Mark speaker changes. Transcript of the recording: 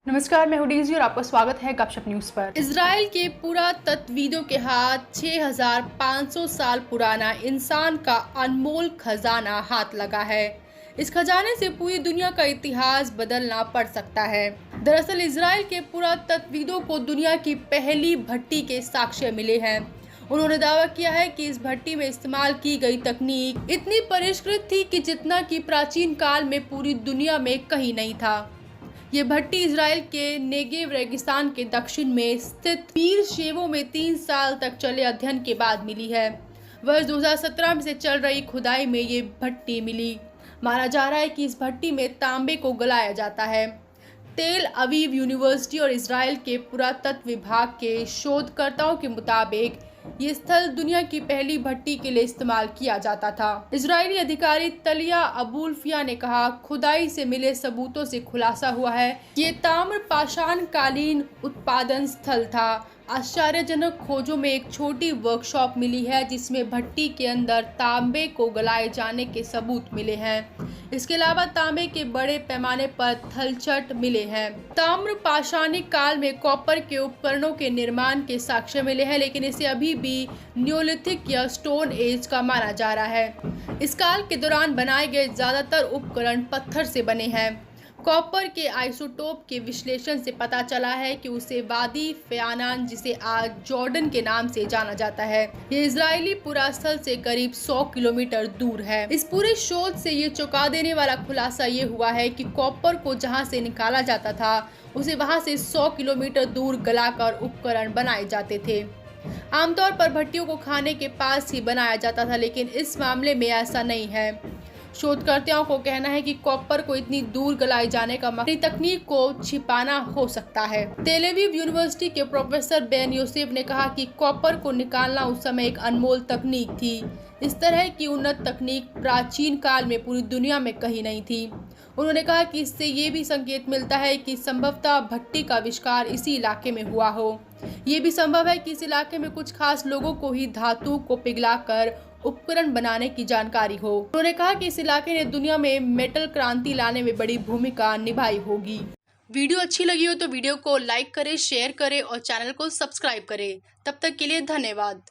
Speaker 1: नमस्कार, मैं हूं डीजी और आपका स्वागत है गपशप न्यूज पर। इजराइल के पुरातत्वविदों के हाथ 6500 साल पुराना इंसान का अनमोल खजाना हाथ लगा है। इस खजाने से पूरी दुनिया का इतिहास बदलना पड़ सकता है। दरअसल इजराइल के पुरातत्वविदों को दुनिया की पहली भट्टी के साक्ष्य मिले हैं। उन्होंने दावा किया है कि इस भट्टी में इस्तेमाल की गई तकनीक इतनी परिष्कृत थी कि जितना कि प्राचीन काल में पूरी दुनिया में कहीं नहीं था। ये भट्टी इजराइल के नेगेव रेगिस्तान के दक्षिण में स्थित बीर शेवो में 3 साल तक चले अध्ययन के बाद मिली है। वर्ष 2017 से चल रही खुदाई में ये भट्टी मिली। माना जा रहा है कि इस भट्टी में तांबे को गलाया जाता है। तेल अवीव यूनिवर्सिटी और इजराइल के पुरातत्व विभाग के शोधकर्ताओं के मुताबिक ये स्थल दुनिया की पहली भट्टी के लिए इस्तेमाल किया जाता था। इजरायली अधिकारी तलिया अबुल्फिया ने कहा, खुदाई से मिले सबूतों से खुलासा हुआ है कि ये ताम्र पाषाण कालीन उत्पादन स्थल था। आश्चर्यजनक खोजों में एक छोटी वर्कशॉप मिली है जिसमें भट्टी के अंदर तांबे को गलाए जाने के सबूत मिले हैं। इसके अलावा तांबे के बड़े पैमाने पर थलचट मिले हैं। ताम्र पाषाणिक काल में कॉपर के उपकरणों के निर्माण के साक्ष्य मिले हैं, लेकिन इसे अभी भी नियोलिथिक या स्टोन एज का माना जा रहा है। इस काल के दौरान बनाए गए ज्यादातर उपकरण पत्थर से बने हैं। कॉपर के आइसोटोप के विश्लेषण से पता चला है कि उसे वादी फ़यानान, जिसे आज जॉर्डन के नाम से जाना जाता है, ये इजरायली पुरास्थल से करीब 100 किलोमीटर दूर है। इस पूरे शोध से ये चौंका देने वाला खुलासा ये हुआ है कि कॉपर को जहां से निकाला जाता था उसे वहां से 100 किलोमीटर दूर गलाकर उपकरण बनाए जाते थे। आमतौर पर भट्टियों को खाने के पास ही बनाया जाता था, लेकिन इस मामले में ऐसा नहीं है। शोधकर्ताओं को कहना है कि कॉपर को इतनी दूर गलाए जाने का मकसद तकनीक को छिपाना हो सकता है। तेल अवीव यूनिवर्सिटी के प्रोफेसर बेन योसेफ ने कहा कि कॉपर को निकालना उस समय एक अनमोल तकनीक थी। इस तरह की उन्नत तकनीक प्राचीन काल में पूरी दुनिया में कहीं नहीं थी। उन्होंने कहा कि इससे ये भी संकेत मिलता है कि संभवतः भट्टी का आविष्कार इसी इलाके में हुआ हो। ये भी संभव है कि इस इलाके में कुछ खास लोगों को ही धातु को पिघलाकर उपकरण बनाने की जानकारी हो। उन्होंने कहा कि इस इलाके ने दुनिया में मेटल क्रांति लाने में बड़ी भूमिका निभाई होगी। वीडियो अच्छी लगी हो तो वीडियो को लाइक करें, शेयर करें और चैनल को सब्सक्राइब करें। तब तक के लिए धन्यवाद।